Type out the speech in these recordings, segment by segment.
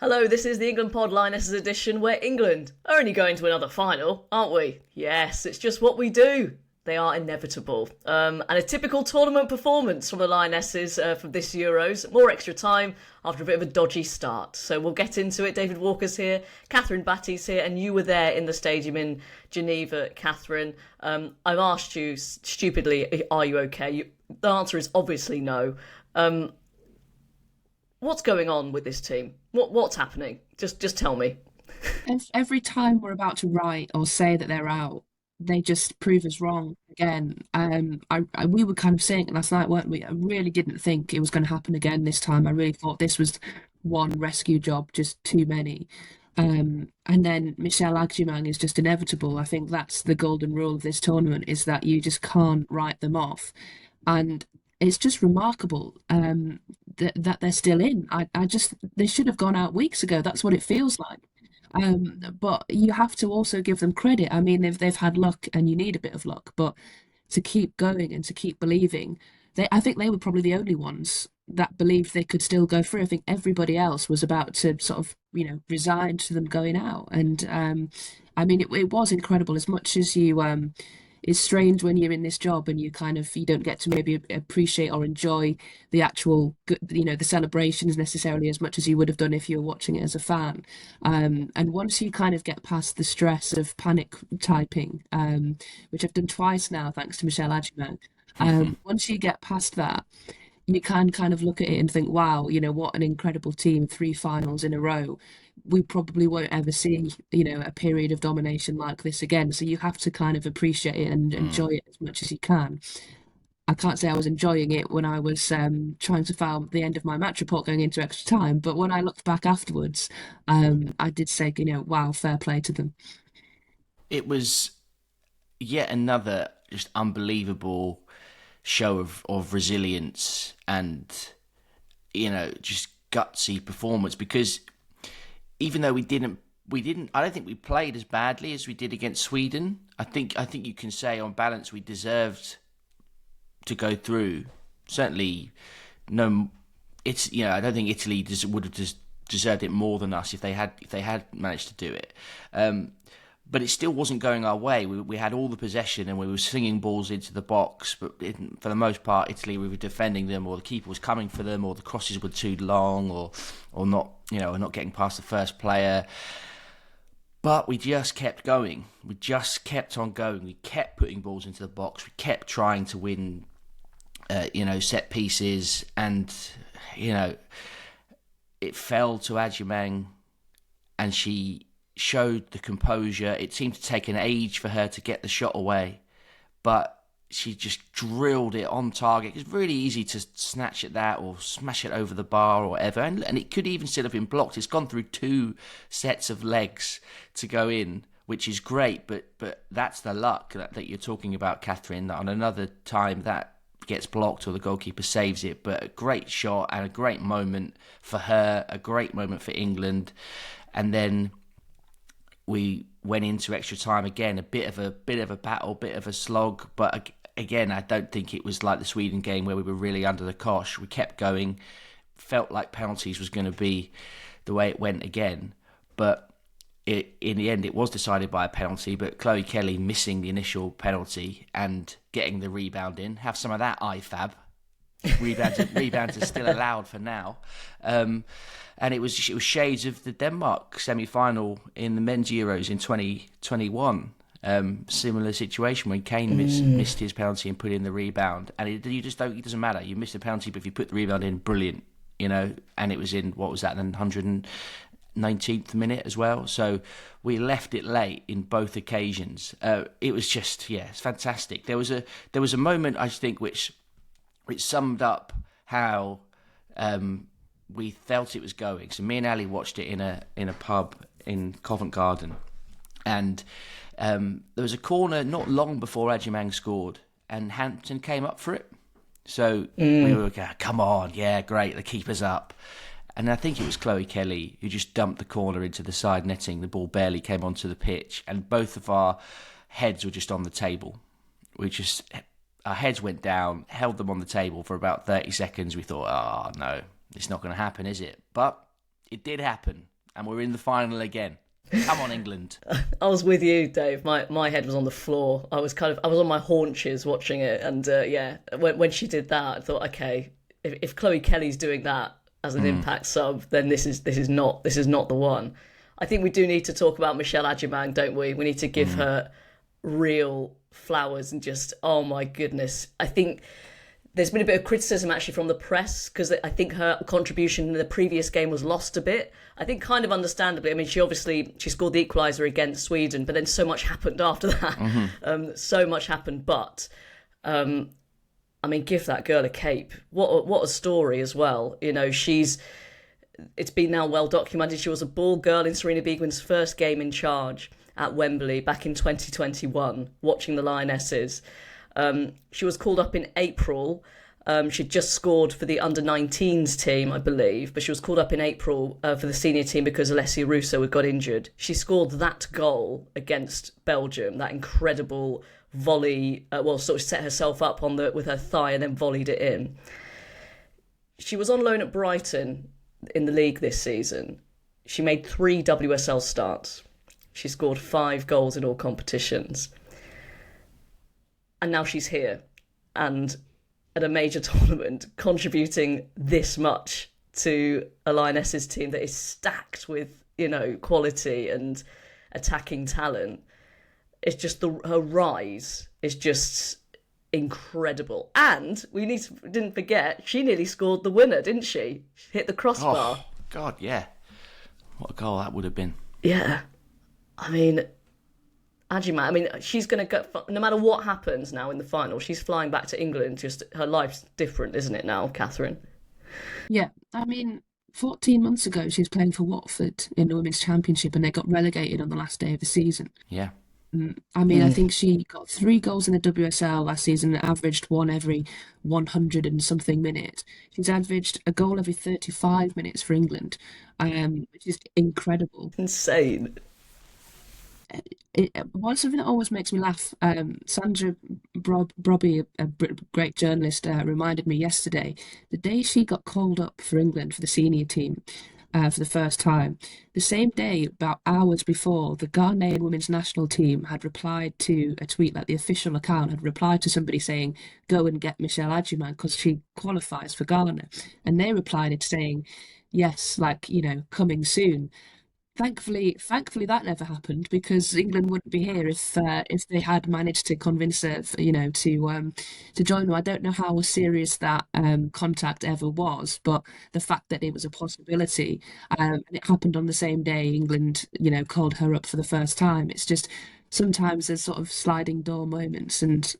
Hello, this is the England Pod Lionesses edition where England are only going to another final, aren't we? Yes, it's just what we do. They are inevitable. And a typical tournament performance from the Lionesses from this Euros. More extra time after a bit of a dodgy start. So we'll get into it. David Walker's here, Kathryn Batte's here, and you were there in the stadium in Geneva, Kathryn. I've asked you stupidly, are you okay? The answer is obviously no. What's going on with this team? What's happening? Just tell me. Every time we're about to write or say that they're out, they just prove us wrong again. We were kind of saying it last night, weren't we? I really didn't think it was going to happen again this time. I really thought this was one rescue job, just too many. And then Michelle Agyemang is just inevitable. I think that's the golden rule of this tournament, is that you just can't write them off. And it's just remarkable that they're still in. I just they should have gone out weeks ago. That's what it feels like. But you have to also give them credit. I mean, they've had luck, and you need a bit of luck, but to keep going and to keep believing, I think they were probably the only ones that believed they could still go through. I think everybody else was about to sort of, resign to them going out. And I mean, it was incredible. As much as it's strange when you're in this job and you don't get to maybe appreciate or enjoy the actual the celebrations necessarily as much as you would have done if you were watching it as a fan. And once you kind of get past the stress of panic typing, which I've done twice now thanks to Michelle Agyemang, once you get past that, you can kind of look at it and think, wow, what an incredible team, three finals in a row. We probably won't ever see, a period of domination like this again. So you have to kind of appreciate it and enjoy it as much as you can. I can't say I was enjoying it when I was trying to file the end of my match report going into extra time, but when I looked back afterwards, I did say, wow, fair play to them. It was yet another just unbelievable show of resilience and just gutsy performance, because even though we didn't I don't think we played as badly as we did against Sweden. I think you can say on balance we deserved to go through. Certainly no, it's I don't think Italy would have deserved it more than us if they had managed to do it. But it still wasn't going our way. We had all the possession and we were slinging balls into the box, but for the most part, Italy, we were defending them, or the keeper was coming for them, or the crosses were too long, or not, not getting past the first player. But we just kept going. We just kept on going. We kept putting balls into the box. We kept trying to win, set pieces, and it fell to Agyemang, and she showed the composure. It seemed to take an age for her to get the shot away, but she just drilled it on target. It's really easy to snatch at that or smash it over the bar or whatever, and it could even still have been blocked. It's gone through two sets of legs to go in, which is great, but that's the luck that you're talking about, Kathryn, that on another time that gets blocked or the goalkeeper saves it. But a great shot and a great moment for her, a great moment for England. And then we went into extra time again, a bit of a battle, bit of a slog. But again, I don't think it was like the Sweden game where we were really under the cosh. We kept going, felt like penalties was going to be the way it went again. But in the end, it was decided by a penalty. But Chloe Kelly missing the initial penalty and getting the rebound in. Have some of that, IFAB. Rebounds are still allowed for now. And it was shades of the Denmark semi-final in the men's Euros in 2021. Similar situation when Kane missed his penalty and put in the rebound. And it doesn't matter. You missed the penalty, but if you put the rebound in, brilliant. And it was in, what was that, then 119th minute as well. So we left it late in both occasions. It was just, it's fantastic. There was a moment, I think, which summed up how we felt it was going. So me and Ali watched it in a pub in Covent Garden, and there was a corner not long before Agyemang scored, and Hampton came up for it. So we were going, come on, yeah, great, the keeper's up. And I think it was Chloe Kelly who just dumped the corner into the side netting. The ball barely came onto the pitch, and both of our heads were just on the table. Our heads went down, held them on the table for about 30 seconds. We thought, oh no, it's not going to happen, is it? But It did happen, and we're in the final again. Come on, England. I was with you, Dave. My head was on the floor. I was on my haunches watching it, and when she did that, I thought, okay, if Chloe Kelly's doing that as an impact sub, then this is not the one. I think we do need to talk about Michelle Adjumang, don't we? We need to give her real flowers and just, oh my goodness. I think there's been a bit of criticism actually from the press because I think her contribution in the previous game was lost a bit. I think kind of understandably. I mean, she scored the equaliser against Sweden, but then so much happened after that. So much happened, but I mean, give that girl a cape. What a story as well. You know, it's been now well documented. She was a ball girl in Sarina Wiegman's first game in charge at Wembley back in 2021, watching the Lionesses. She was called up in April. She'd just scored for the under-19s team, I believe, but she was called up in April for the senior team because Alessia Russo had got injured. She scored that goal against Belgium, that incredible volley, sort of set herself up with her thigh and then volleyed it in. She was on loan at Brighton in the league this season. She made 3 WSL starts. She scored 5 goals in all competitions. And now she's here and at a major tournament contributing this much to a Lionesses team that is stacked with, quality and attacking talent. It's just her rise is just incredible. And didn't forget, she nearly scored the winner, didn't she? She hit the crossbar. Oh, God, yeah. What a goal that would have been. Yeah. I mean, Adjumang, she's going to go, no matter what happens now in the final, she's flying back to England. Just her life's different, isn't it now, Kathryn? Yeah, 14 months ago, she was playing for Watford in the Women's Championship and they got relegated on the last day of the season. Yeah. I think she got 3 goals in the WSL last season and averaged one every 100 and something minutes. She's averaged a goal every 35 minutes for England, which is incredible. Insane. One something that always makes me laugh. Sandra Brobby, a great journalist, reminded me yesterday the day she got called up for England for the senior team for the first time. The same day, about hours before, the Ghanaian women's national team had replied to a tweet, like the official account had replied to somebody saying, "Go and get Michelle Adjumang because she qualifies for Ghana," and they replied it saying, "Yes, coming soon." Thankfully, that never happened because England wouldn't be here if they had managed to convince her, to join them. I don't know how serious that contact ever was, but the fact that it was a possibility and it happened on the same day England, called her up for the first time. It's just sometimes there's sort of sliding door moments, and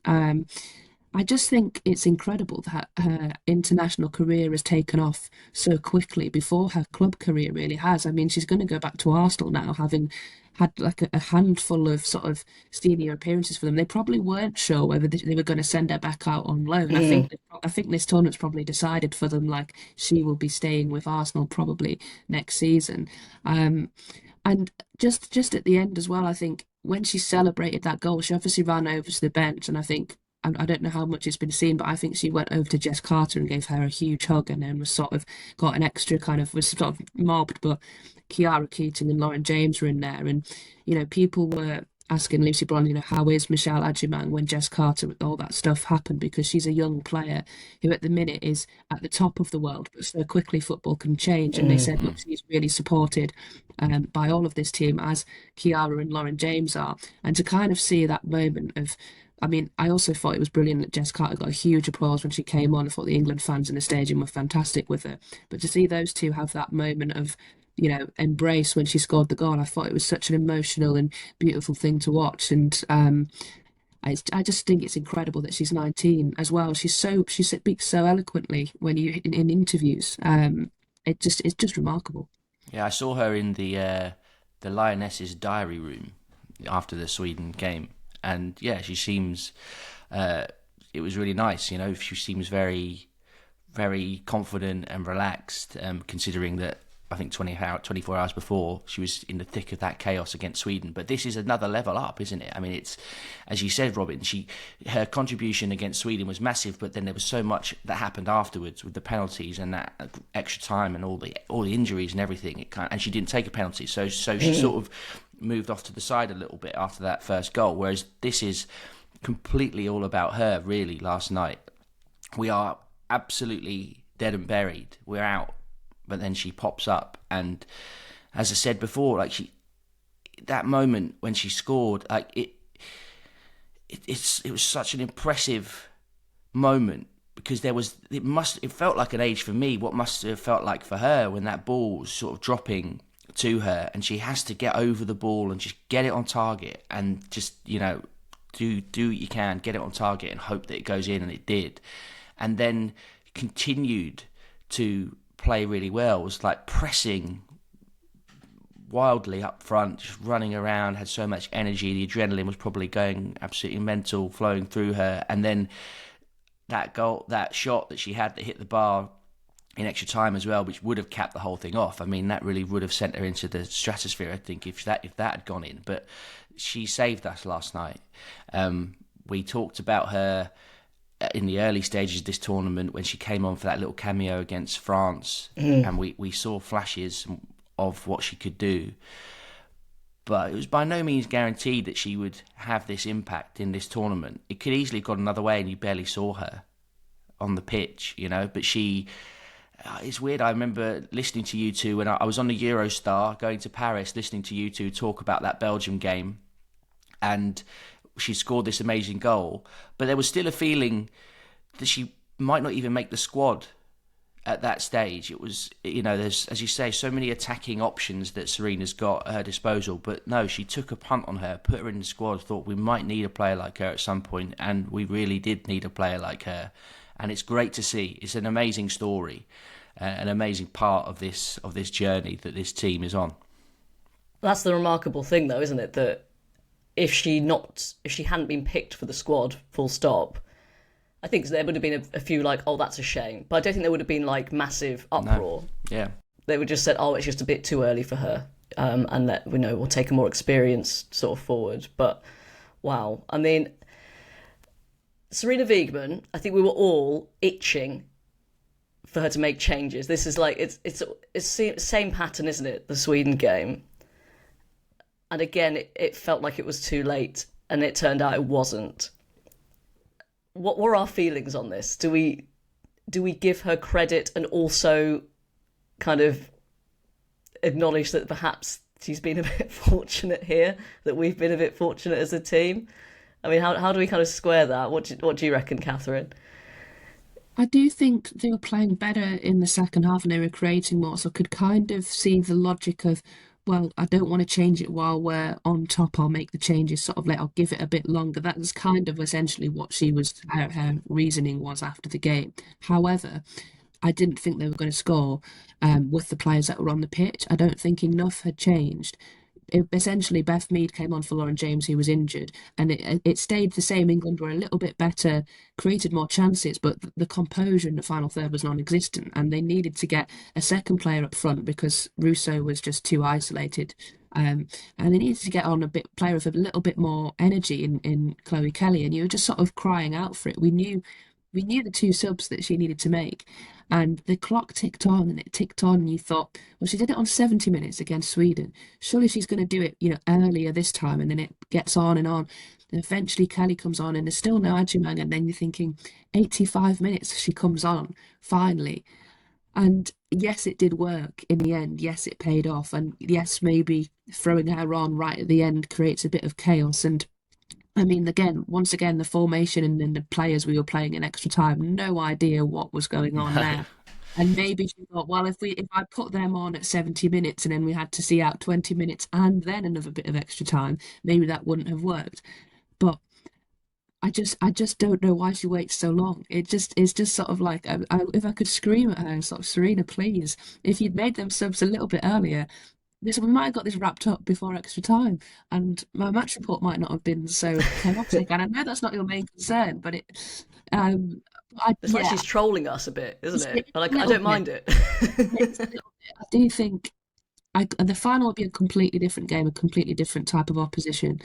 I just think it's incredible that her international career has taken off so quickly before her club career really has. She's going to go back to Arsenal now, having had like a handful of sort of senior appearances for them. They probably weren't sure whether they were going to send her back out on loan. I think this tournament's probably decided for them, like she will be staying with Arsenal probably next season. And just at the end as well, I think when she celebrated that goal, she obviously ran over to the bench, and I don't know how much it's been seen, but I think she went over to Jess Carter and gave her a huge hug, and then was sort of got an extra was sort of mobbed, but Keira Keating and Lauren James were in there, and people were asking Lucy Bron, how is Michelle Adjumang when Jess Carter, all that stuff happened, because she's a young player who at the minute is at the top of the world, but so quickly football can change. And they said, look, she's really supported by all of this team, as Keira and Lauren James are, and to kind of see that moment of, I also thought it was brilliant that Jess Carter got a huge applause when she came on. I thought the England fans in the stadium were fantastic with her. But to see those two have that moment of, embrace when she scored the goal, I thought it was such an emotional and beautiful thing to watch. And I just think it's incredible that she's 19 as well. She speaks so eloquently when in interviews. It's just remarkable. Yeah, I saw her in the Lionesses diary room after the Sweden game. And yeah, she seems, it was really nice, she seems very, very confident and relaxed, considering that I think 24 hours before, she was in the thick of that chaos against Sweden. But this is another level up, isn't it? I mean, it's, as you said, Robyn, her contribution against Sweden was massive, but then there was so much that happened afterwards with the penalties and that extra time and all the injuries and everything. And she didn't take a penalty, so she sort of moved off to the side a little bit after that first goal. Whereas this is completely all about her, really. Last night, we are absolutely dead and buried. We're out. But then she pops up, and as I said before, like that moment when she scored, like it was such an impressive moment, because it felt like an age for me what must have felt like for her when that ball was sort of dropping to her, and she has to get over the ball and just get it on target, and just, you know, do what you can, get it on target and hope that it goes in, and it did, and then continued to play really well. It was like pressing wildly up front, just running around, had so much energy. The adrenaline was probably going absolutely mental, flowing through her. And then that goal, that shot that she had that hit the bar in extra time as well, which would have capped the whole thing off. I mean, that really would have sent her into the stratosphere, I think, if that had gone in. But she saved us last night. We talked about her in the early stages of this tournament when she came on for that little cameo against France, and we saw flashes of what she could do, but it was by no means guaranteed that she would have this impact in this tournament. It could easily have gone another way and you barely saw her on the pitch, you know. But it's weird, I remember listening to you two when I was on the Eurostar going to Paris, listening to you two talk about that Belgium game, and she scored this amazing goal, but there was still a feeling that she might not even make the squad at that stage. It was, you know, there's, as you say, so many attacking options that Sarina's got at her disposal, but no, she took a punt on her, put her in the squad, thought we might need a player like her at some point, and we really did need a player like her, and it's great to see. It's an amazing story, an amazing part of this journey that this team is on. That's the remarkable thing, though, isn't it? That if she hadn't been picked for the squad, full stop, I think there would have been a few like, oh, that's a shame. But I don't think there would have been like massive uproar. No. Yeah. They would just said, oh, it's just a bit too early for her, and that, you know, we'll take a more experienced sort of forward. But wow, I mean, Sarina Wiegman, I think we were all itching for her to make changes. This is like it's the same pattern, isn't it? The Sweden game. And again, it felt like it was too late, and it turned out it wasn't. What were our feelings on this? Do we give her credit and also kind of acknowledge that perhaps she's been a bit fortunate here, that we've been a bit fortunate as a team? I mean, how do we kind of square that? What do you reckon, Kathryn? I do think they were playing better in the second half and they were creating more, so I could kind of see the logic of, well, I don't want to change it while we're on top. I'll make the changes, sort of like I'll give it a bit longer. That was kind of essentially what her reasoning was after the game. However, I didn't think they were going to score with the players that were on the pitch. I don't think enough had changed. Essentially, Beth Mead came on for Lauren James, who was injured, and it stayed the same. England were a little bit better, created more chances, but the composure in the final third was non-existent, and they needed to get a second player up front because Russo was just too isolated. And they needed to get on a player with a little bit more energy in Chloe Kelly, and you were just sort of crying out for it. We knew the two subs that she needed to make. And the clock ticked on and it ticked on, and you thought, well, she did it on 70 minutes against Sweden. Surely she's going to do it, you know, earlier this time. And then it gets on and on. And eventually Kelly comes on and there's still no Ajimang. And then you're thinking 85 minutes she comes on, finally. And yes, it did work in the end. Yes, it paid off. And yes, maybe throwing her on right at the end creates a bit of chaos. And I mean, once again, the formation and the players we were playing in extra time, no idea what was going on there. And maybe she thought, well, if I put them on at 70 minutes and then we had to see out 20 minutes and then another bit of extra time, maybe that wouldn't have worked. But I just don't know why she waits so long. It's just sort of like, if I could scream at her, sort of, Sarina, please, if you'd made them subs a little bit earlier, we might have got this wrapped up before extra time, and my match report might not have been so chaotic. And I know that's not your main concern, but um, It's like yeah, she's trolling us a bit, isn't just a it? Like, I little don't bit. mind it. It's a little bit. I do think the final will be a completely different game, a completely different type of opposition.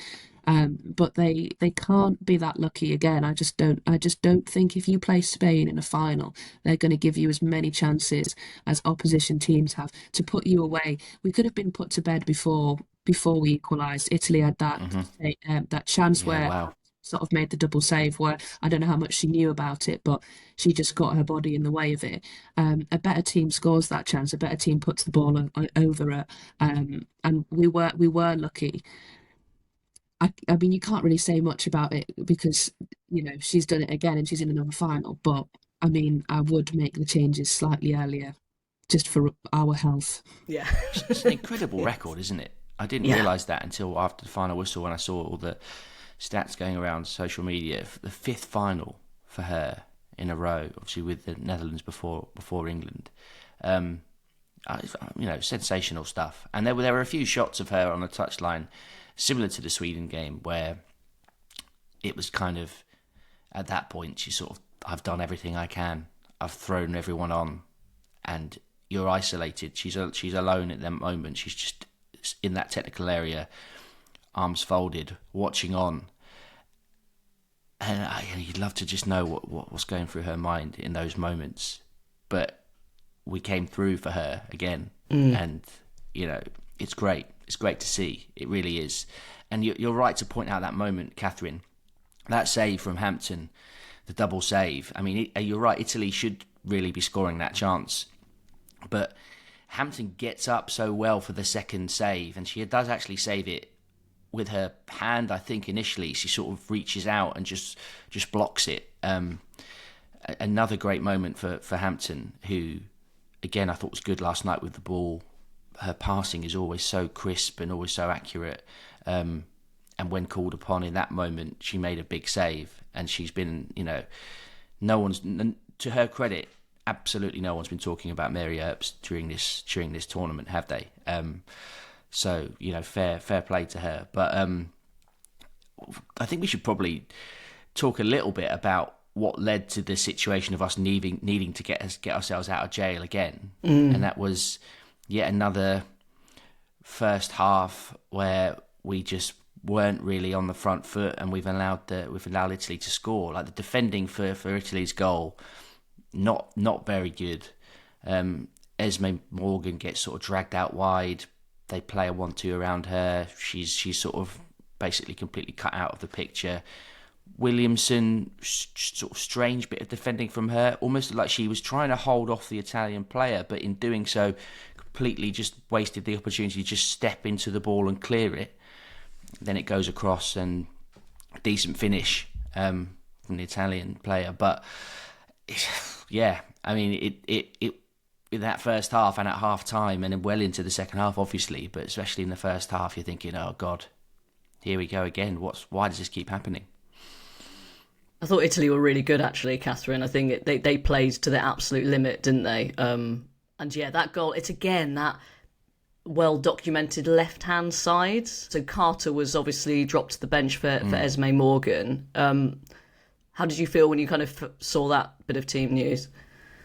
But they can't be that lucky again. I just don't think if you play Spain in a final, they're going to give you as many chances as opposition teams have to put you away. We could have been put to bed before we equalised. Italy had that chance Yeah, where wow. sort of made the double save where I don't know how much she knew about it, but she just got her body in the way of it. A better team scores that chance. A better team puts the ball over it, and we were lucky. I mean, you can't really say much about it because she's done it again and she's in another final. But I mean, I would make the changes slightly earlier just for our health. Yeah. It's an incredible record, isn't it? I didn't Yeah. realise that until after the final whistle when I saw all the stats going around social media. The fifth final for her in a row, obviously with the Netherlands before England. Sensational stuff. And there were a few shots of her on the touchline, similar to the Sweden game, where it was kind of at that point she sort of, I've done everything I can. I've thrown everyone on, and you're isolated. She's alone at that moment. She's just in that technical area, arms folded, watching on. And you'd love to just know what was going through her mind in those moments. But we came through for her again. And, it's great. It's great to see. It really is. And you're right to point out that moment, Kathryn. That save from Hampton, the double save. I mean, you're right, Italy should really be scoring that chance. But Hampton gets up so well for the second save, and she does actually save it with her hand. I think initially she sort of reaches out and just blocks it. Another great moment for Hampton, who, again, I thought was good last night with the ball. Her passing is always so crisp and always so accurate. And when called upon in that moment, she made a big save. And she's been, to her credit, absolutely no one's been talking about Mary Earps during this tournament, have they? So, fair play to her. But I think we should probably talk a little bit about what led to the situation of us needing to get ourselves out of jail again. And that was yet another first half where we just weren't really on the front foot, and we've allowed Italy to score. Like the defending for Italy's goal, not very good. Esme Morgan gets sort of dragged out wide. They play a 1-2 around her. She's sort of basically completely cut out of the picture. Williamson, sort of strange bit of defending from her, almost like she was trying to hold off the Italian player, but in doing so, completely just wasted the opportunity to just step into the ball and clear it. Then it goes across, and a decent finish from the Italian player. But yeah, I mean, it in that first half and at half time and then well into the second half, obviously, but especially in the first half, you're thinking, oh God, here we go again. Why does this keep happening? I thought Italy were really good, actually, Kathryn. I think they played to their absolute limit, didn't they? And yeah, that goal, it's again that well-documented left-hand side. So Carter was obviously dropped to the bench for Esme Morgan. How did you feel when you kind of saw that bit of team news?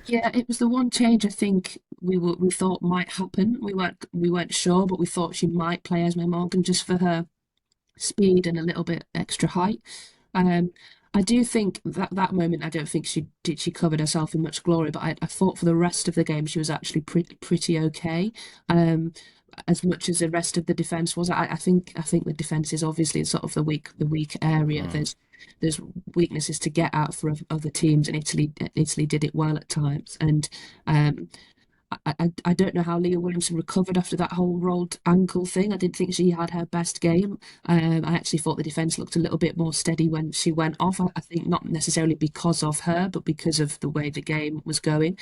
Yeah, it was the one change I think we thought might happen. We weren't sure, but we thought she might play Esme Morgan just for her speed and a little bit extra height. I do think that moment, I don't think she covered herself in much glory, but I thought for the rest of the game she was actually pretty okay. As much as the rest of the defence was, I think the defence is obviously sort of the weak area. There's weaknesses to get out for other teams, and Italy did it well at times. And I don't know how Leah Williamson recovered after that whole rolled ankle thing. I didn't think she had her best game. I actually thought the defence looked a little bit more steady when she went off. I think not necessarily because of her, but because of the way the game was going.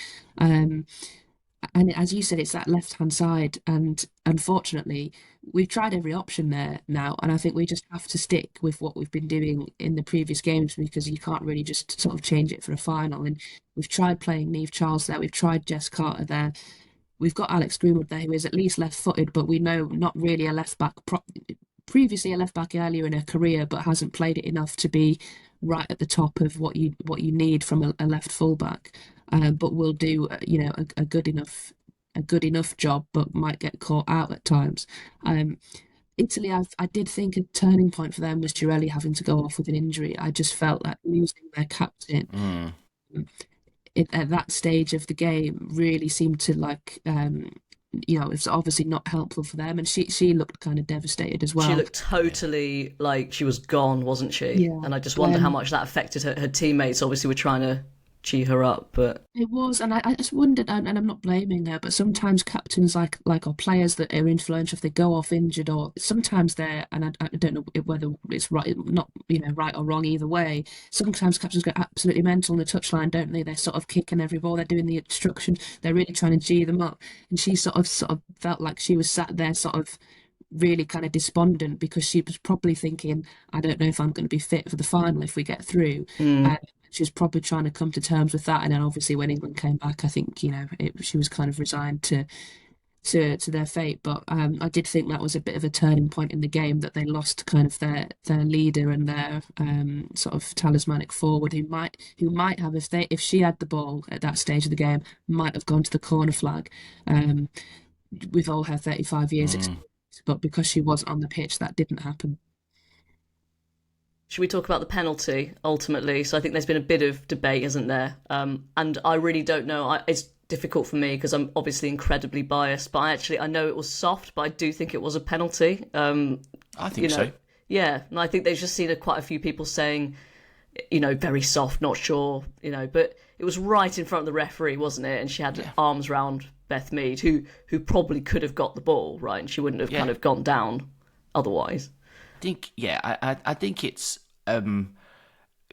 And as you said, it's that left-hand side, and unfortunately, we've tried every option there now, and I think we just have to stick with what we've been doing in the previous games because you can't really just sort of change it for a final. And we've tried playing Niamh Charles there, we've tried Jess Carter there. we've got Alex Greenwood there, who is at least left-footed, but we know not really a left-back. Previously a left-back earlier in her career, but hasn't played it enough to be right at the top of what you need from a left fullback. But will do a good enough job, but might get caught out at times. Italy, I did think a turning point for them was Girelli having to go off with an injury. I just felt like losing their captain at that stage of the game really seemed to it's obviously not helpful for them, and she looked kind of devastated as well. She looked totally like she was gone, wasn't she? Yeah. And I just wonder how much that affected her teammates. Obviously, were trying to cheer her up, but it was, and I just wondered, and I'm not blaming her, but sometimes captains or players that are influential, if they go off injured, or sometimes they're, and I don't know whether it's right, not right or wrong either way. Sometimes captains go absolutely mental on the touchline, don't they? They're sort of kicking every ball, they're doing the obstruction, they're really trying to G them up, and she sort of felt like she was sat there sort of really kind of despondent, because she was probably thinking, I don't know if I'm going to be fit for the final if we get through. She was probably trying to come to terms with that, and then obviously when England came back, I think she was kind of resigned to their fate. But I did think that was a bit of a turning point in the game, that they lost kind of their leader and their sort of talismanic forward, who might have, if she had the ball at that stage of the game, might have gone to the corner flag with all her 35 years experience. But because she wasn't on the pitch, that didn't happen. Should we talk about the penalty ultimately? So I think there's been a bit of debate, isn't there? And I really don't know. It's difficult for me because I'm obviously incredibly biased, but I know it was soft, but I do think it was a penalty. I think so. Yeah, and I think they've just seen quite a few people saying, very soft, not sure, but it was right in front of the referee, wasn't it? And she had arms round Beth Mead, who probably could have got the ball, right? And she wouldn't have kind of gone down otherwise. I think it's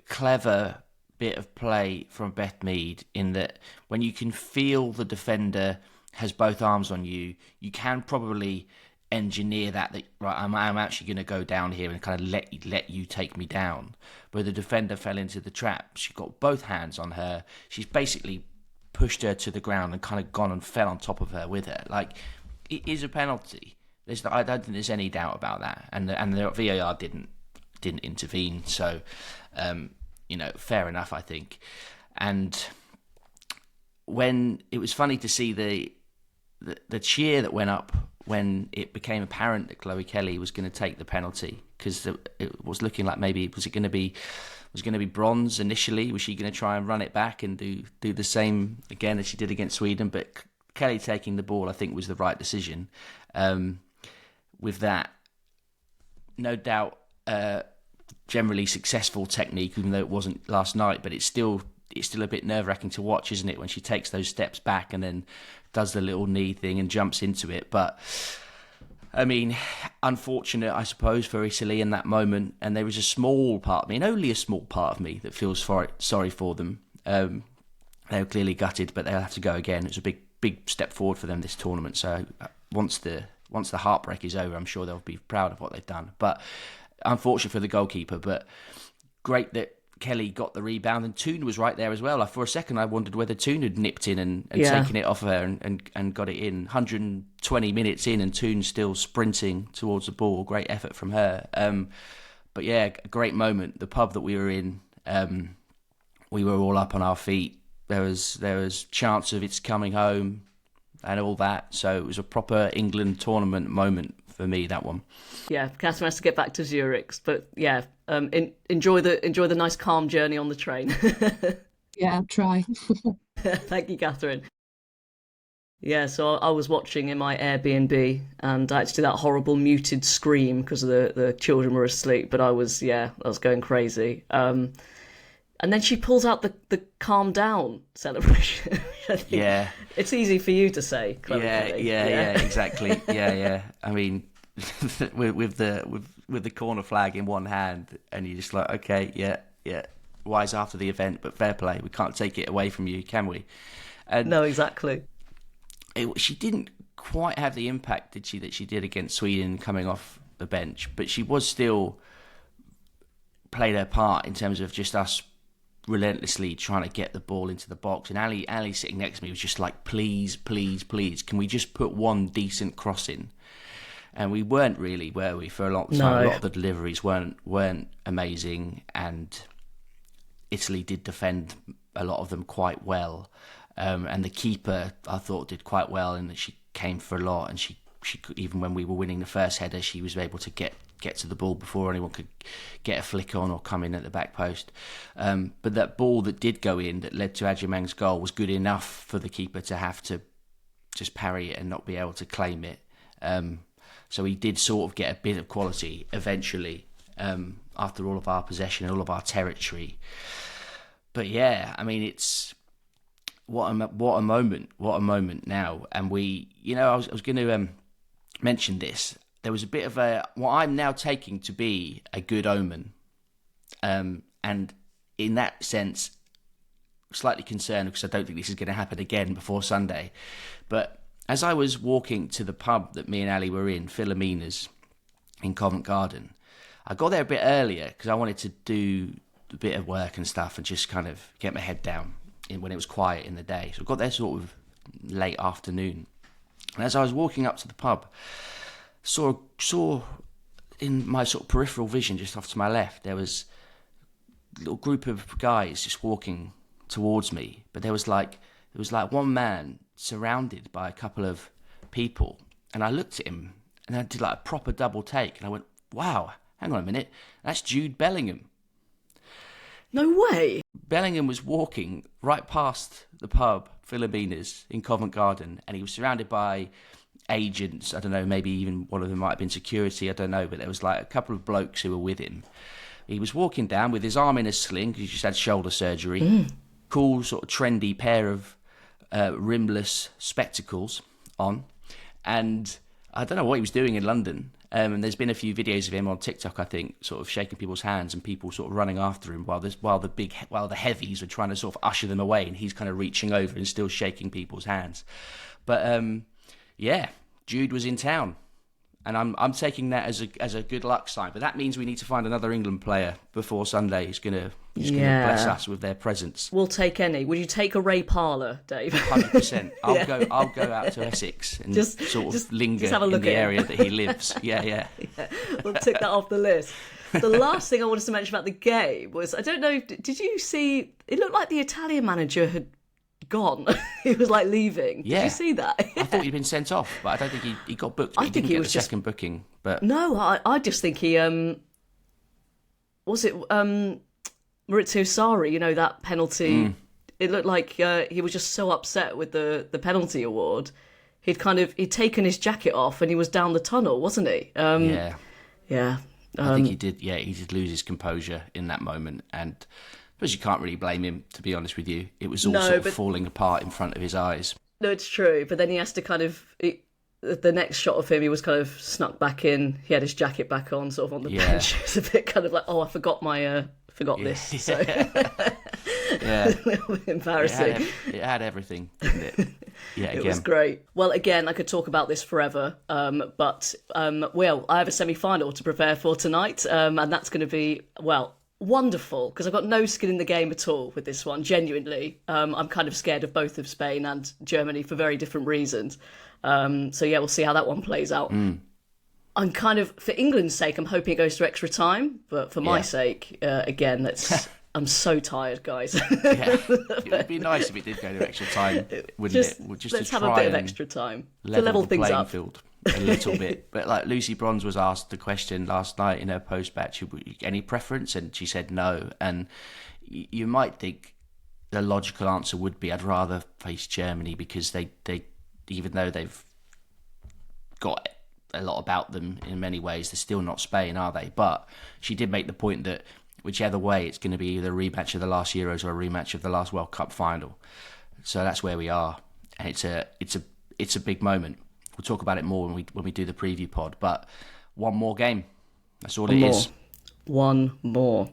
clever bit of play from Beth Mead, in that when you can feel the defender has both arms on you, you can probably engineer that right, I'm actually going to go down here and kind of let you take me down. But the defender fell into the trap. She got both hands on her. She's basically pushed her to the ground and kind of gone and fell on top of her with her. Like, it is a penalty. I don't think there's any doubt about that, and the VAR didn't intervene, so fair enough, I think. And when it was funny to see the cheer that went up when it became apparent that Chloe Kelly was going to take the penalty, because it was looking like maybe was going to be bronze initially. Was she going to try and run it back and do the same again as she did against Sweden? But Kelly taking the ball, I think, was the right decision. With that, no doubt, generally successful technique, even though it wasn't last night. But it's still a bit nerve-wracking to watch, isn't it, when she takes those steps back and then does the little knee thing and jumps into it. But I mean, unfortunate, I suppose, for Italy in that moment. And there was a small part of me, and only a small part of me, that feels sorry for them. They were clearly gutted, but they'll have to go again. It's a big step forward for them this tournament. So once the heartbreak is over, I'm sure they'll be proud of what they've done. But unfortunate for the goalkeeper, but great that Kelly got the rebound, and Toon was right there as well. For a second, I wondered whether Toon had nipped in and taken it off of her and got it in. 120 minutes in, and Toon still sprinting towards the ball. Great effort from her. But yeah, a great moment. The pub that we were in, we were all up on our feet. There was chance of it's coming home and all that. So it was a proper England tournament moment for me, that one. Yeah, Kathryn has to get back to Zurich, but yeah, enjoy the nice calm journey on the train. Yeah, I'll try. Thank you, Kathryn. Yeah, so I was watching in my Airbnb, and I had to do that horrible muted scream because the children were asleep, but I was going crazy. And then she pulls out the calm down celebration. Yeah. It's easy for you to say, Chloe. Yeah, exactly. Yeah. I mean, with the corner flag in one hand, and you're just like, okay, yeah. Wise after the event, but fair play. We can't take it away from you, can we? And no, exactly. She didn't quite have the impact, did she, that she did against Sweden coming off the bench, but she was still played her part in terms of just us relentlessly trying to get the ball into the box, and Ali sitting next to me was just like, please, please, please, can we just put one decent cross in? And we weren't really, were we? For a long time, No. a lot of the deliveries weren't amazing, and Italy did defend a lot of them quite well. And the keeper, I thought, did quite well, and that she came for a lot, and she could, even when we were winning the first header, she was able to get to the ball before anyone could get a flick on or come in at the back post. But that ball that did go in that led to Agyemang's goal was good enough for the keeper to have to just parry it and not be able to claim it. So he did sort of get a bit of quality eventually, after all of our possession and all of our territory. But yeah, I mean, it's what a moment now. And we, I was going to mention this. There was a bit of what I'm now taking to be a good omen, and in that sense, slightly concerned because I don't think this is going to happen again before Sunday. But as I was walking to the pub that me and Ali were in, Philomena's, in Covent Garden, I got there a bit earlier because I wanted to do a bit of work and stuff and just kind of get my head down when it was quiet in the day. So I got there sort of late afternoon. And as I was walking up to the pub, saw in my sort of peripheral vision, just off to my left, there was a little group of guys just walking towards me. But there was like one man surrounded by a couple of people, and I looked at him and I did like a proper double take, and I went, wow, hang on a minute, that's Jude Bellingham. No way. Bellingham was walking right past the pub, Philomena's, in Covent Garden, and he was surrounded by agents. I don't know, maybe even one of them might have been security, I don't know, but there was like a couple of blokes who were with him. He was walking down with his arm in a sling because he just had shoulder surgery. Cool sort of trendy pair of rimless spectacles on, and I don't know what he was doing in London. And there's been a few videos of him on TikTok, I think, sort of shaking people's hands and people sort of running after him while the heavies were trying to sort of usher them away, and he's kind of reaching over and still shaking people's hands. But yeah, Jude was in town, and I'm taking that as a good luck sign. But that means we need to find another England player before Sunday who's gonna bless us with their presence. We'll take any. Would you take a Ray Parlour, Dave? 100%. I'll go out to Essex and just linger have a look in the at area that he lives. Yeah. We'll tick that off the list. The last thing I wanted to mention about the game was, I don't know, did you see? It looked like the Italian manager had gone. He was like leaving. Yeah. Did you see that? I thought he'd been sent off, but I don't think he got booked. I think he was the just second booking. But no, I just think he was it Maurizio Sarri, that penalty. It looked like he was just so upset with the penalty award. He'd taken his jacket off and he was down the tunnel, wasn't he? Yeah. I think he did. Yeah, he did lose his composure in that moment, and I suppose you can't really blame him. To be honest with you, it was all sort of falling apart in front of his eyes. No, it's true. But then he has to the next shot of him, he was kind of snuck back in. He had his jacket back on, sort of on the bench. It was a bit kind of like, I forgot this. So. Yeah. A little bit embarrassing. It had everything, didn't it? Yeah, again. It was great. Well, again, I could talk about this forever, but I have a semi-final to prepare for tonight, and that's going to be, wonderful, because I've got no skin in the game at all with this one, genuinely. I'm kind of scared of both of Spain and Germany for very different reasons. So yeah, we'll see how that one plays out. I'm kind of, for England's sake, I'm hoping it goes to extra time, but for my sake, again, I'm so tired, guys. Yeah. It would be nice if it did go to extra time, wouldn't it? Just let's to have a bit of extra time to level the things playing up. field a little bit. But like Lucy Bronze was asked the question last night in her post-match, any preference? And she said no. And you might think the logical answer would be, I'd rather face Germany because they even though they've got a lot about them in many ways, they're still not Spain, are they? But she did make the point that whichever way, it's going to be either a rematch of the last Euros or a rematch of the last World Cup final. So that's where we are, and it's a big moment. We'll talk about it more when we do the preview pod. But one more game, that's all it is. One more.